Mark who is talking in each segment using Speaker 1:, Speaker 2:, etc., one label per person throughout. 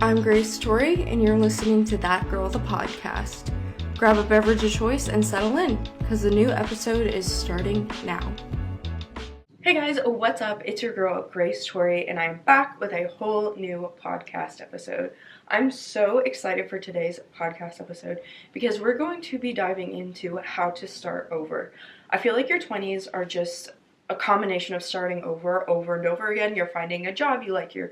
Speaker 1: I'm Grace Torrey, and you're listening to That Girl the Podcast. Grab a beverage of choice and settle in, because the new episode is starting now. Hey guys, what's up? It's your girl, Grace Torrey, and I'm back with a whole new podcast episode. I'm so excited for today's podcast episode because we're going to be diving into how to start over. I feel like your 20s are just a combination of starting over and over again. You're finding a job you like, you're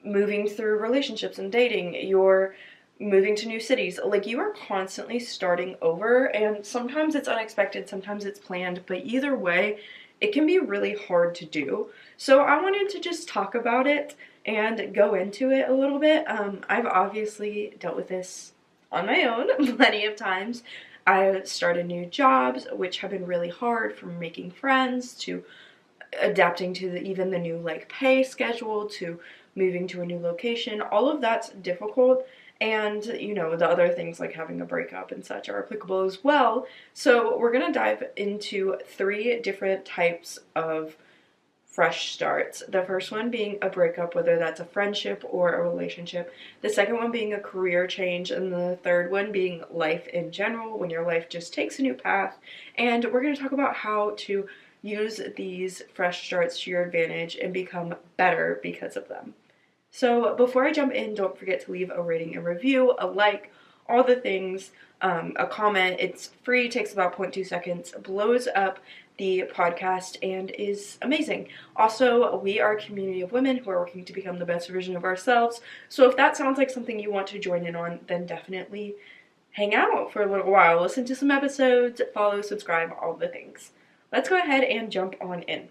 Speaker 1: moving through relationships and dating, you're moving to new cities. Like, you are constantly starting over, and sometimes it's unexpected, sometimes it's planned, but either way, it can be really hard to do. So I wanted to just talk about it and go into it a little bit. I've obviously dealt with this on my own plenty of times. I started new jobs, which have been really hard, from making friends to adapting to even the new pay schedule to moving to a new location. All of that's difficult, and the other things like having a breakup and such are applicable as well. So we're gonna dive into 3 different types of fresh starts. The first one being a breakup, whether that's a friendship or a relationship. The second one being a career change, and the third one being life in general, when your life just takes a new path. And we're going to talk about how to use these fresh starts to your advantage and become better because of them. So before I jump in, don't forget to leave a rating and review, a like, all the things, a comment. It's free, takes about 0.2 seconds, blows up the podcast, and is amazing. Also, we are a community of women who are working to become the best version of ourselves. So if that sounds like something you want to join in on, then definitely hang out for a little while. Listen to some episodes, follow, subscribe, all the things. Let's go ahead and jump on in.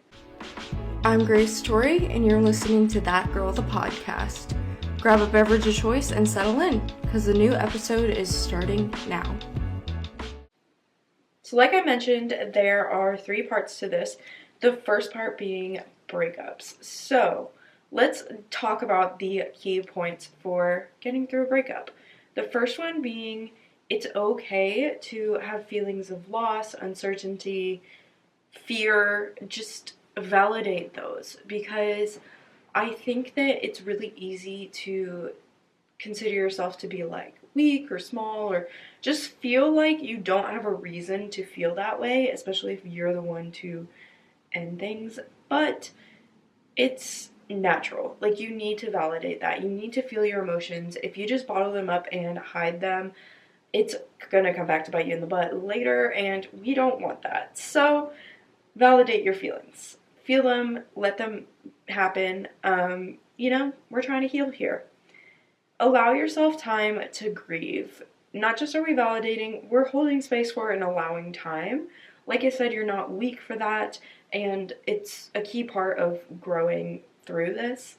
Speaker 1: I'm Grace Torrey, and you're listening to That Girl the Podcast. Grab a beverage of choice and settle in, because the new episode is starting now. So like I mentioned, there are 3 parts to this. The first part being breakups. So let's talk about the key points for getting through a breakup. The first one being, it's okay to have feelings of loss, uncertainty, fear. Just validate those, because I think that it's really easy to consider yourself to be weak or small, or just feel like you don't have a reason to feel that way, especially if you're the one to end things. But it's natural. You need to validate that. You need to feel your emotions. If you just bottle them up and hide them, it's gonna come back to bite you in the butt later, and we don't want that. So validate your feelings. Feel them, let them happen. We're trying to heal here. Allow yourself time to grieve. Not just are we validating, we're holding space for it and allowing time. Like I said, you're not weak for that, and it's a key part of growing through this.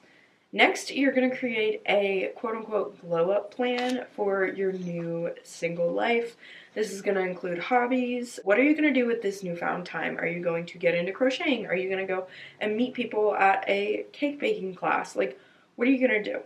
Speaker 1: Next, you're going to create a quote-unquote glow-up plan for your new single life. This is going to include hobbies. What are you going to do with this newfound time? Are you going to get into crocheting? Are you going to go and meet people at a cake baking class? What are you going to do?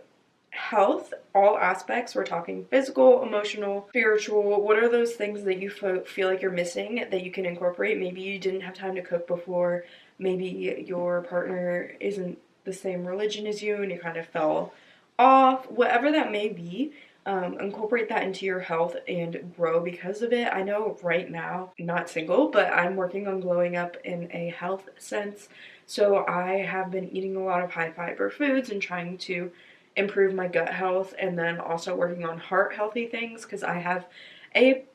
Speaker 1: Health, all aspects. We're talking physical, emotional, spiritual. What are those things that you feel like you're missing that you can incorporate? Maybe you didn't have time to cook before. Maybe your partner isn't the same religion as you and you kind of fell off. Whatever that may be, incorporate that into your health and grow because of it. I know right now, not single, but I'm working on glowing up in a health sense. So I have been eating a lot of high fiber foods and trying to improve my gut health, and then also working on heart healthy things, because I have a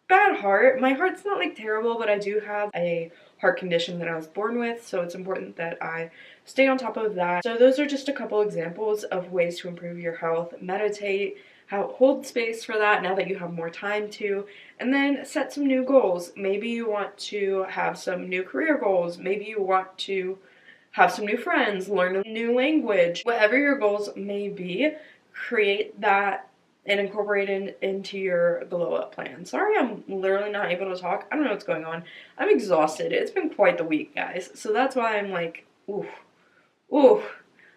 Speaker 1: bad heart. My heart's not terrible, but I do have a heart condition that I was born with, so it's important that I stay on top of that. So those are just a couple examples of ways to improve your health. Meditate, hold space for that now that you have more time to, and then set some new goals. Maybe you want to have some new career goals. Maybe you want to have some new friends, learn a new language. Whatever your goals may be, create that and incorporate it into your glow up plan. Sorry, I'm literally not able to talk. I don't know what's going on. I'm exhausted. It's been quite the week, guys. So that's why I'm ooh,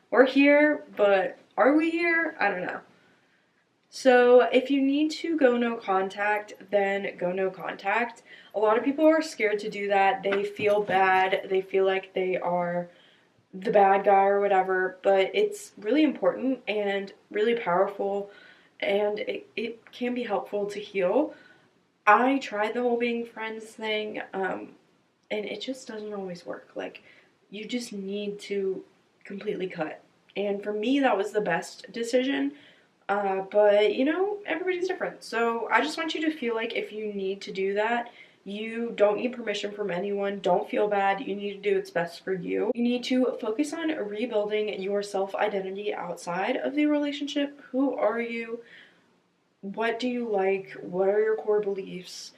Speaker 1: we're here, but are we here? I don't know. So if you need to go no contact, then go no contact. A lot of people are scared to do that. They feel bad. They feel like they are the bad guy or whatever, but it's really important and really powerful, and it can be helpful to heal. I tried the whole being friends thing, and it just doesn't always work. Like, you just need to completely cut. And for me, that was the best decision. But you know, everybody's different. So I just want you to feel like if you need to do that, you don't need permission from anyone. Don't feel bad. You need to do what's best for you. You need to focus on rebuilding your self identity outside of the relationship. Who are you? What do you like? What are your core beliefs?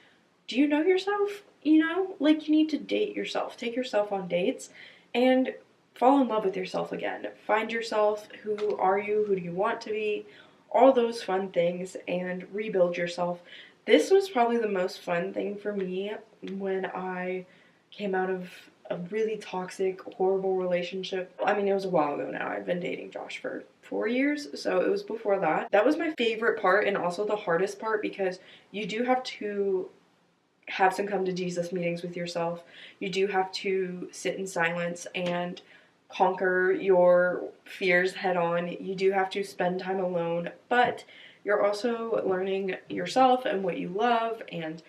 Speaker 1: Do you know yourself? You know, like, you need to date yourself. Take yourself on dates and fall in love with yourself again. Find yourself. Who are you? Who do you want to be? All those fun things, and rebuild yourself. This was probably the most fun thing for me when I came out of a really toxic, horrible relationship. I mean, it was a while ago now. I've been dating Josh for 4 years, so it was before that. That was my favorite part and also the hardest part, because you do have to have some come to Jesus meetings with yourself. You do have to sit in silence and conquer your fears head on. You do have to spend time alone, but you're also learning yourself and what you love, and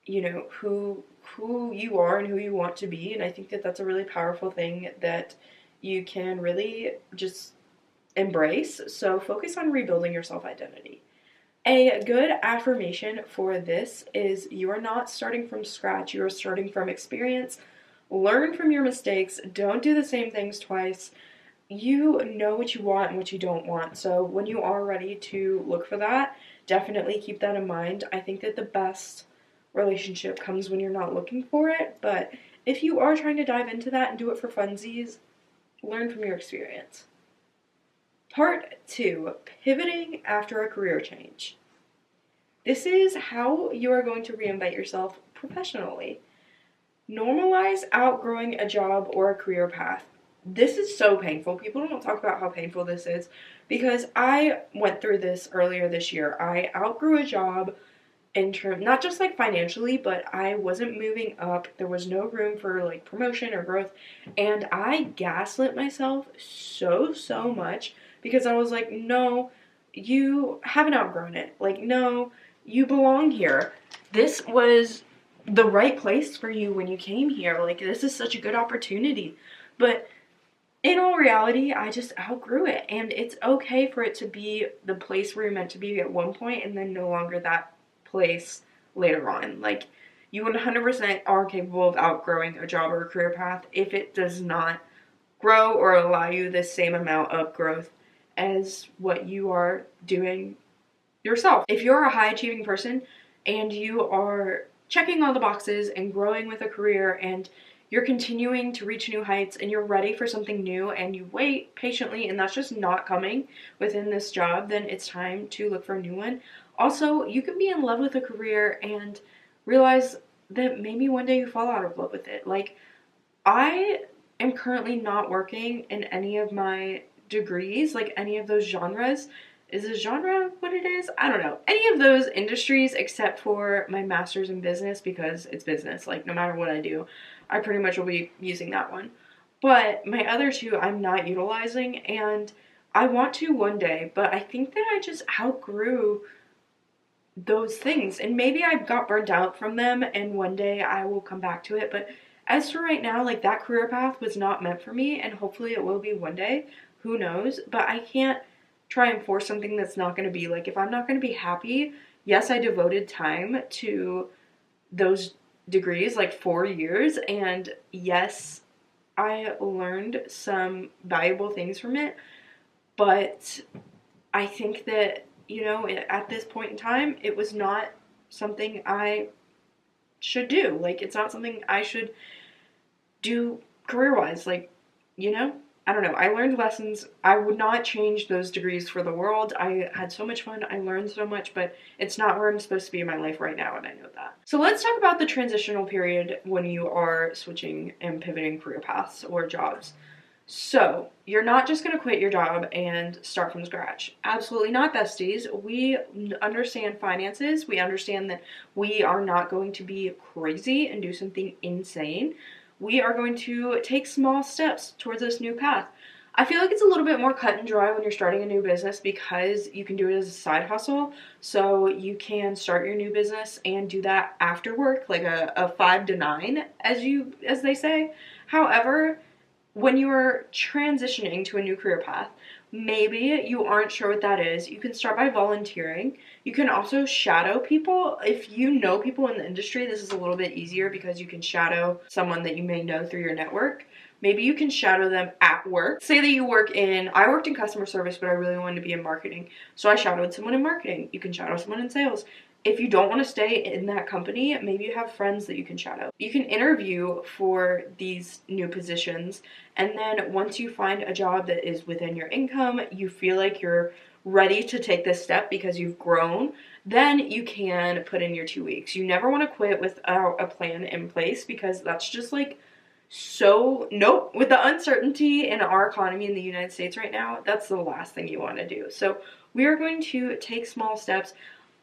Speaker 1: you know who you are and who you want to be. And I think that that's a really powerful thing that you can really just embrace. So focus on rebuilding your self identity. A good affirmation for this is you are not starting from scratch, you are starting from experience. Learn from your mistakes, don't do the same things twice. You know what you want and what you don't want, so when you are ready to look for that, definitely keep that in mind. I think that the best relationship comes when you're not looking for it, but if you are trying to dive into that and do it for funsies, learn from your experience. Part 2, pivoting after a career change. This is how you are going to reinvent yourself professionally. Normalize outgrowing a job or a career path. This is so painful. People don't talk about how painful this is, because I went through this earlier this year. I outgrew a job in term, not just like financially, but I wasn't moving up. There was no room for like promotion or growth, and I gaslit myself so much, because I was like, no, you haven't outgrown it. Like, no, you belong here. This was the right place for you when you came here. Like, this is such a good opportunity. But in all reality, I just outgrew it, and it's okay for it to be the place where you're meant to be at one point and then no longer that place later on. Like, you 100% are capable of outgrowing a job or a career path if it does not grow or allow you the same amount of growth as what you are doing yourself. If you're a high achieving person and you are checking all the boxes and growing with a career, and you're continuing to reach new heights, and you're ready for something new, and you wait patiently and that's just not coming within this job, then it's time to look for a new one. Also, you can be in love with a career and realize that maybe one day you fall out of love with it. Like, I am currently not working in any of my degrees, like any of those genres. Is a genre what it is? I don't know. Any of those industries except for my master's in business, because it's business. Like, no matter what I do, I pretty much will be using that one. But my other two I'm not utilizing, and I want to one day, but I think that I just outgrew those things, and maybe I got burnt out from them, and one day I will come back to it. But as for right now, like, that career path was not meant for me, and hopefully it will be one day. Who knows? But I can't try and force something that's not going to be. Like, if I'm not going to be happy, yes, I devoted time to those degrees, like 4 years, and yes, I learned some valuable things from it, but I think that, you know, at this point in time, it was not something I should do. Like, it's not something I should do career-wise. Like, you know, I don't know. I learned lessons. I would not change those degrees for the world. I had so much fun. I learned so much, but it's not where I'm supposed to be in my life right now, and I know that. So let's talk about the transitional period when you are switching and pivoting career paths or jobs. So, you're not just going to quit your job and start from scratch. Absolutely not, besties. We understand finances. We understand that we are not going to be crazy and do something insane. we are going to take small steps towards this new path. I feel like it's a little bit more cut and dry when you're starting a new business because you can do it as a side hustle. So you can start your new business and do that after work, like a 5 to 9, as they say. However, when you are transitioning to a new career path, maybe you aren't sure what that is, you can start by volunteering. You can also shadow people. If you know people in the industry, this is a little bit easier because you can shadow someone that you may know through your network. Maybe you can shadow them at work. Say that you I worked in customer service, but I really wanted to be in marketing. So I shadowed someone in marketing. You can shadow someone in sales. If you don't want to stay in that company, maybe you have friends that you can shadow. You can interview for these new positions, and then once you find a job that is within your income, you feel like you're ready to take this step because you've grown, then you can put in your 2 weeks. You never want to quit without a plan in place because that's just like nope, with the uncertainty in our economy in the United States right now, that's the last thing you want to do. So we are going to take small steps.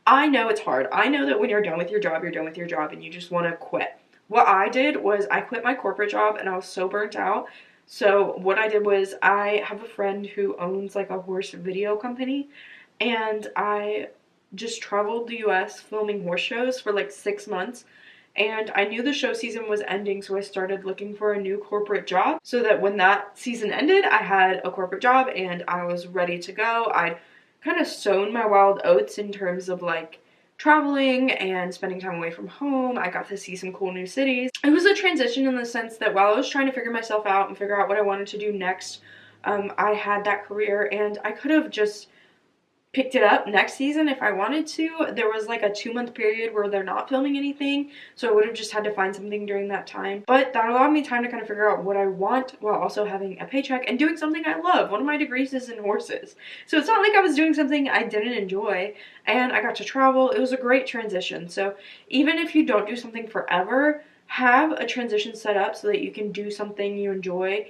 Speaker 1: I know it's hard. I know that when you're done with your job, you're done with your job and you just want to quit. What I did was I quit my corporate job and I was so burnt out. So what I did was I have a friend who owns like a horse video company, and I just traveled the US filming horse shows for like 6 months. And I knew the show season was ending, so I started looking for a new corporate job so that when that season ended, I had a corporate job and I was ready to go. I'd kind of sown my wild oats in terms of like traveling and spending time away from home. I got to see some cool new cities. It was a transition in the sense that while I was trying to figure myself out and figure out what I wanted to do next, I had that career and I could have just picked it up next season if I wanted to. There was like a 2 month period where they're not filming anything, so I would have just had to find something during that time. But that allowed me time to kind of figure out what I want while also having a paycheck and doing something I love. One of my degrees is in horses, so it's not like I was doing something I didn't enjoy, and I got to travel. It was a great transition. So even if you don't do something forever, have a transition set up so that you can do something you enjoy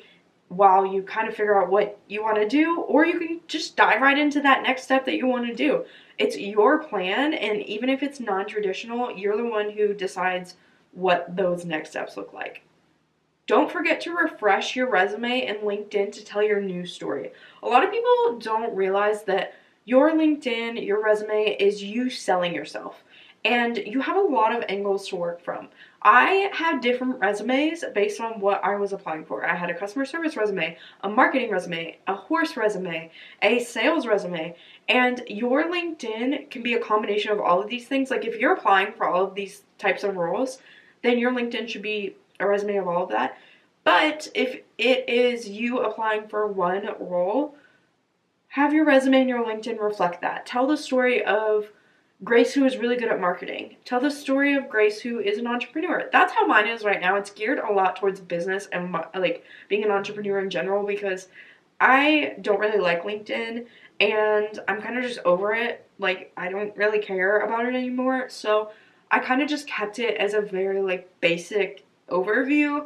Speaker 1: while you kind of figure out what you want to do, or you can just dive right into that next step that you want to do. It's your plan, and even if it's non-traditional, you're the one who decides what those next steps look like. Don't forget to refresh your resume and LinkedIn to tell your news story. A lot of people don't realize that your LinkedIn, your resume is you selling yourself, and you have a lot of angles to work from. I had different resumes based on what I was applying for. I had a customer service resume, a marketing resume, a horse resume, a sales resume, and your LinkedIn can be a combination of all of these things. Like if you're applying for all of these types of roles, then your LinkedIn should be a resume of all of that. But if it is you applying for one role, have your resume and your LinkedIn reflect that. Tell the story of Grace, who is really good at marketing. Tell the story of Grace, who is an entrepreneur. That's how mine is right now. It's geared a lot towards business and like being an entrepreneur in general because I don't really like LinkedIn and I'm kind of just over it. Like I don't really care about it anymore. So I kind of just kept it as a very like basic overview,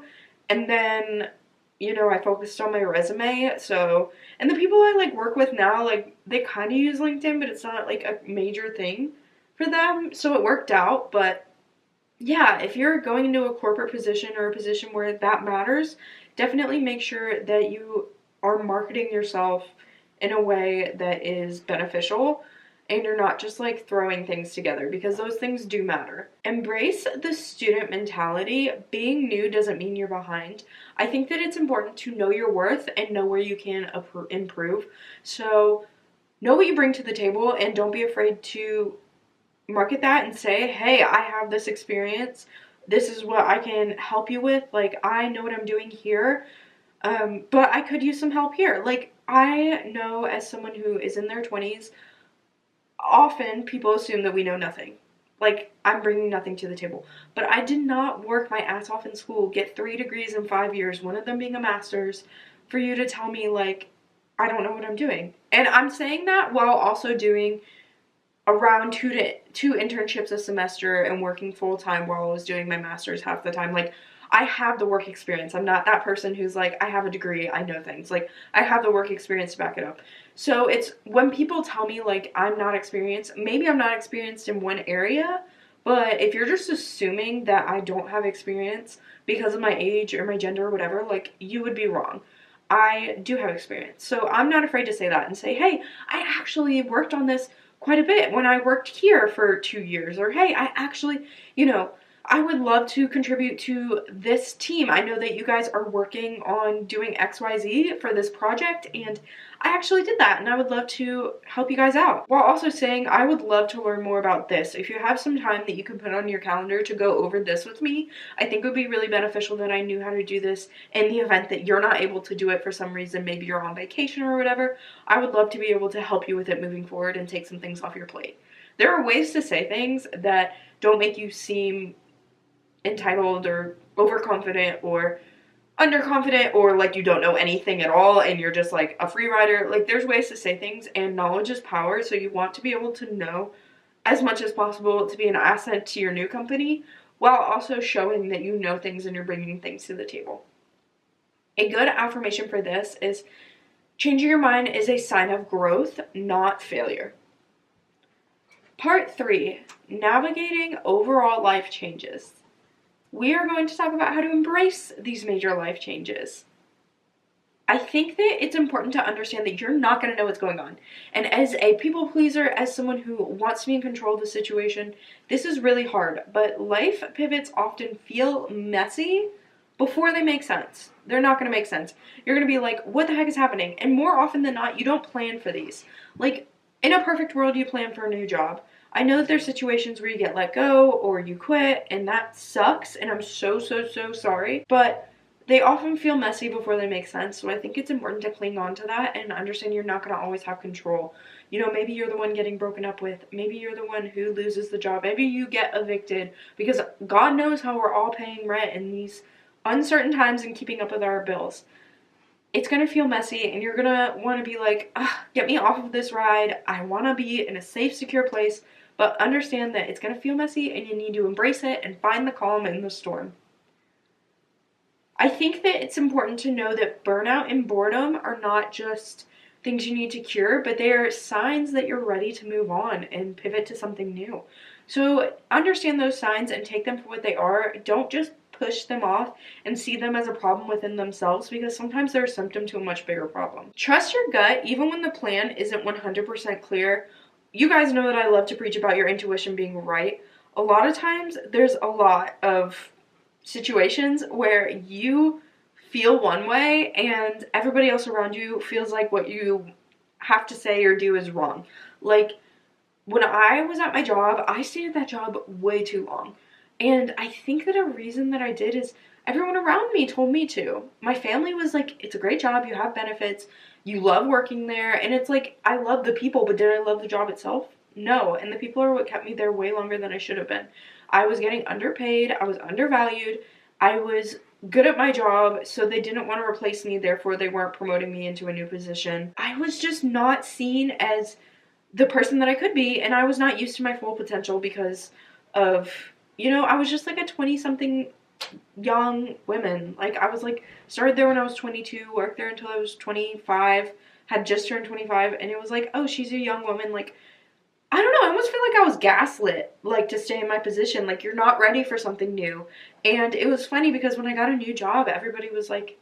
Speaker 1: and then I focused on my resume. So, and the people I like work with now, like they kind of use LinkedIn, but it's not like a major thing for them. So it worked out. But yeah, if you're going into a corporate position or a position where that matters, definitely make sure that you are marketing yourself in a way that is beneficial and you're not just like throwing things together, because those things do matter. Embrace the student mentality. Being new doesn't mean you're behind. I think that it's important to know your worth and know where you can improve. So know what you bring to the table and don't be afraid to market that and say, hey, I have this experience. This is what I can help you with. Like, I know what I'm doing here, but I could use some help here. Like, I know as someone who is in their 20s, often people assume that we know nothing. Like, I'm bringing nothing to the table. But I did not work my ass off in school, get 3 degrees in 5 years, one of them being a master's, for you to tell me, like, I don't know what I'm doing. And I'm saying that while also doing around two internships a semester and working full-time while I was doing my master's half the time. Like, I have the work experience. I'm not that person who's like, I have a degree, I know things. Like, I have the work experience to back it up. So it's when people tell me like I'm not experienced, maybe I'm not experienced in one area, But if you're just assuming that I don't have experience because of my age or my gender or whatever, like, you would be wrong. I do have experience. So I'm not afraid to say that and say, hey, I actually worked on this quite a bit when I worked here for 2 years. Or, hey, I actually, I would love to contribute to this team. I know that you guys are working on doing XYZ for this project, and I actually did that, and I would love to help you guys out. While also saying, I would love to learn more about this. If you have some time that you can put on your calendar to go over this with me, I think it would be really beneficial that I knew how to do this in the event that you're not able to do it for some reason. Maybe you're on vacation or whatever. I would love to be able to help you with it moving forward and take some things off your plate. There are ways to say things that don't make you seem entitled or overconfident or underconfident or like you don't know anything at all and you're just like a free rider. Like, there's ways to say things, and knowledge is power, so you want to be able to know as much as possible to be an asset to your new company while also showing that you know things and you're bringing things to the table. A good affirmation for this is, changing your mind is a sign of growth, not failure. Part 3, navigating overall life changes. We are going to talk about how to embrace these major life changes. I think that it's important to understand that you're not going to know what's going on. And as a people pleaser, as someone who wants to be in control of the situation, this is really hard. But life pivots often feel messy before they make sense. They're not going to make sense. You're going to be like, what the heck is happening? And more often than not, you don't plan for these. Like, in a perfect world, you plan for a new job. I know that there's situations where you get let go or you quit, and that sucks, and I'm so sorry, but they often feel messy before they make sense, so I think it's important to cling on to that and understand you're not going to always have control. Maybe you're the one getting broken up with, maybe you're the one who loses the job, maybe you get evicted, because God knows how we're all paying rent in these uncertain times and keeping up with our bills. It's going to feel messy, and you're going to want to be like, get me off of this ride. I want to be in a safe, secure place, but understand that it's going to feel messy, and you need to embrace it and find the calm in the storm. I think that it's important to know that burnout and boredom are not just things you need to cure, but they are signs that you're ready to move on and pivot to something new. So understand those signs and take them for what they are. Don't just push them off and see them as a problem within themselves, because sometimes they're a symptom to a much bigger problem. Trust your gut even when the plan isn't 100% clear. You guys know that I love to preach about your intuition being right. A lot of times there's a lot of situations where you feel one way and everybody else around you feels like what you have to say or do is wrong. Like, when I was at my job, I stayed at that job way too long. And I think that a reason that I did is everyone around me told me to. My family was like, it's a great job, you have benefits, you love working there. And it's like, I love the people, but did I love the job itself? No. And the people are what kept me there way longer than I should have been. I was getting underpaid, I was undervalued, I was good at my job, so they didn't want to replace me, therefore they weren't promoting me into a new position. I was just not seen as the person that I could be, and I was not used to my full potential because of, I was just like a 20-something young woman. Like, I was like, started there when I was 22, worked there until I was 25, had just turned 25, and it was like, oh, she's a young woman. Like, I don't know, I almost feel like I was gaslit, like, to stay in my position. Like, you're not ready for something new. And it was funny because when I got a new job, everybody was like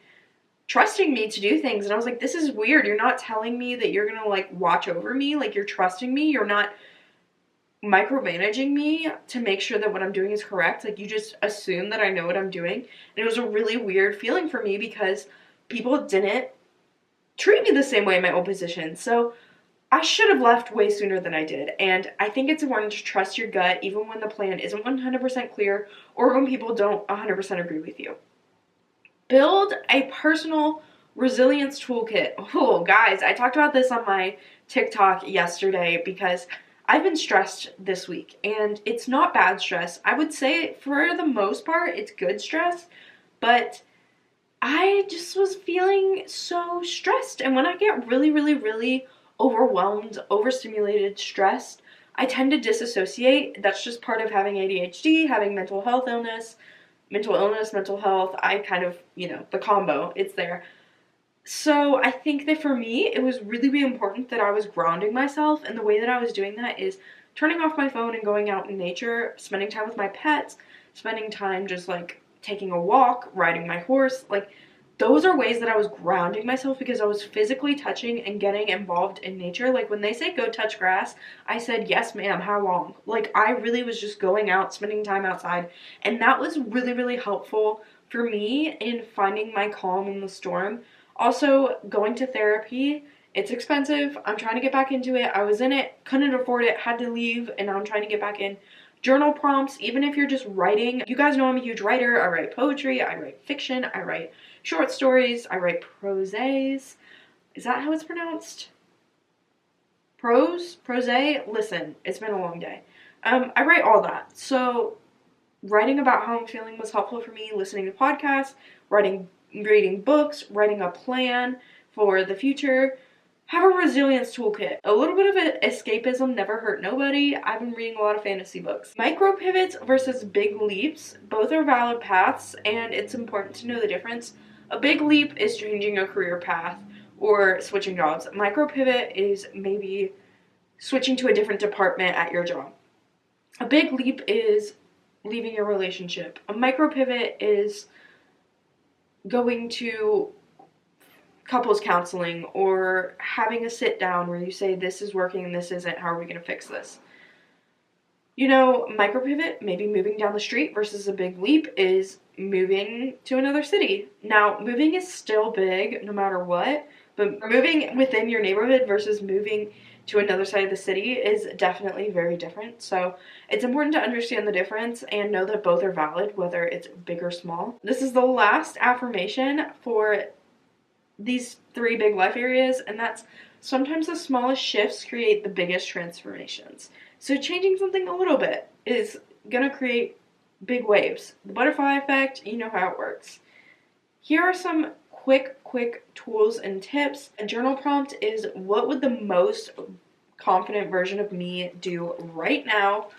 Speaker 1: trusting me to do things, and I was like, this is weird. You're not telling me that you're gonna like watch over me, like, you're trusting me, you're not micromanaging me to make sure that what I'm doing is correct. Like, you just assume that I know what I'm doing. And it was a really weird feeling for me because people didn't treat me the same way in my old position. So I should have left way sooner than I did. And I think it's important to trust your gut even when the plan isn't 100% clear or when people don't 100% agree with you. Build a personal resilience toolkit. Oh, guys, I talked about this on my TikTok yesterday because I've been stressed this week, and it's not bad stress. I would say for the most part, it's good stress, but I just was feeling so stressed. And when I get really overwhelmed, overstimulated, stressed, I tend to disassociate. That's just part of having ADHD, having mental illness, mental health. I kind of, the combo, it's there. So I think that for me, it was really important that I was grounding myself, and the way that I was doing that is turning off my phone and going out in nature, spending time with my pets, spending time just like taking a walk, riding my horse, like those are ways that I was grounding myself because I was physically touching and getting involved in nature. Like when they say go touch grass, I said, yes, ma'am, how long? Like I really was just going out, spending time outside. And that was really, really helpful for me in finding my calm in the storm. Also, going to therapy, it's expensive. I'm trying to get back into it. I was in it, couldn't afford it, had to leave, and now I'm trying to get back in. Journal prompts, even if you're just writing. You guys know I'm a huge writer. I write poetry, I write fiction, I write short stories, I write proses. Is that how it's pronounced? Prose? Prose? Listen, it's been a long day. I write all that. So writing about how I'm feeling was helpful for me, listening to podcasts, reading books, writing a plan for the future. Have a resilience toolkit. A little bit of escapism never hurt nobody. I've been reading a lot of fantasy books. Micro pivots versus big leaps. Both are valid paths, and it's important to know the difference. A big leap is changing a career path or switching jobs. A micro pivot is maybe switching to a different department at your job. A big leap is leaving your relationship. A micro pivot is going to couples counseling or having a sit down where you say this is working and this isn't, how are we going to fix this? You know, micro pivot, maybe moving down the street, versus a big leap is moving to another city. Now, moving is still big no matter what, but moving within your neighborhood versus moving to another side of the city is definitely very different. So it's important to understand the difference and know that both are valid, whether it's big or small. This is the last affirmation for these 3 big life areas, and that's sometimes the smallest shifts create the biggest transformations. So changing something a little bit is gonna create big waves. The butterfly effect, you know how it works. Here are some quick tools and tips. A journal prompt is, what would the most confident version of me do right now?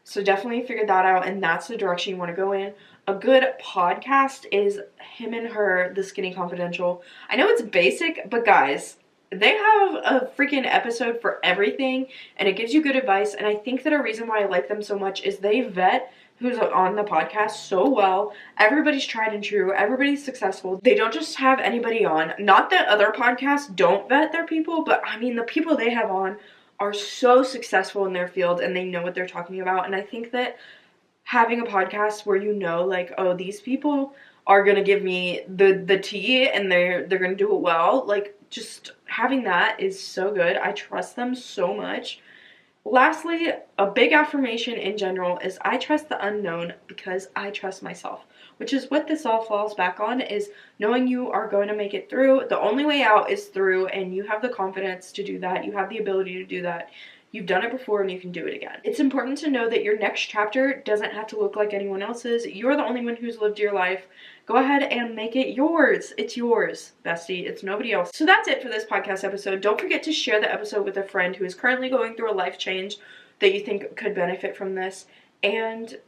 Speaker 1: So definitely figure that out, and that's the direction you want to go in. A good podcast is Him and Her, The Skinny Confidential. I know it's basic, but guys, they have a freaking episode for everything, and it gives you good advice, and I think that a reason why I like them so much is they vet who's on the podcast so well. Everybody's tried and true. Everybody's successful. They don't just have anybody on. Not that other podcasts don't vet their people, but I mean, the people they have on are so successful in their field and they know what they're talking about. And I think that having a podcast where you know, like, oh, these people are gonna give me the tea and they're gonna do it well, like, just having that is so good. I trust them so much. Lastly, a big affirmation in general is I trust the unknown because I trust myself, which is what this all falls back on, is knowing you are going to make it through. The only way out is through, and you have the confidence to do that. You have the ability to do that. You've done it before and you can do it again. It's important to know that your next chapter doesn't have to look like anyone else's. You're the only one who's lived your life. Go ahead and make it yours. It's yours, bestie. It's nobody else. So that's it for this podcast episode. Don't forget to share the episode with a friend who is currently going through a life change that you think could benefit from this. And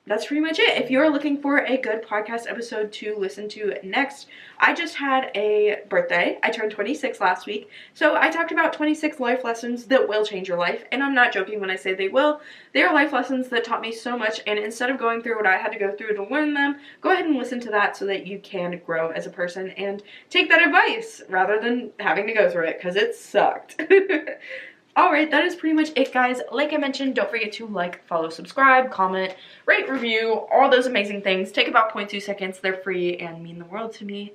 Speaker 1: that's pretty much it. If you're looking for a good podcast episode to listen to next, I just had a birthday. I turned 26 last week. So I talked about 26 life lessons that will change your life. And I'm not joking when I say they will. They are life lessons that taught me so much. And instead of going through what I had to go through to learn them, go ahead and listen to that so that you can grow as a person and take that advice rather than having to go through it, because it sucked. Alright, that is pretty much it, guys. Like I mentioned, don't forget to like, follow, subscribe, comment, rate, review, all those amazing things. Take about 0.2 seconds. They're free and mean the world to me.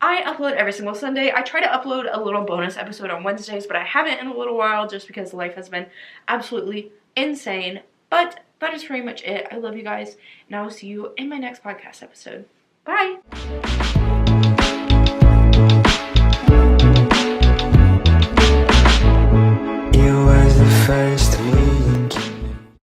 Speaker 1: I upload every single Sunday. I try to upload a little bonus episode on Wednesdays, but I haven't in a little while just because life has been absolutely insane. But that is pretty much it. I love you guys, and I will see you in my next podcast episode. Bye!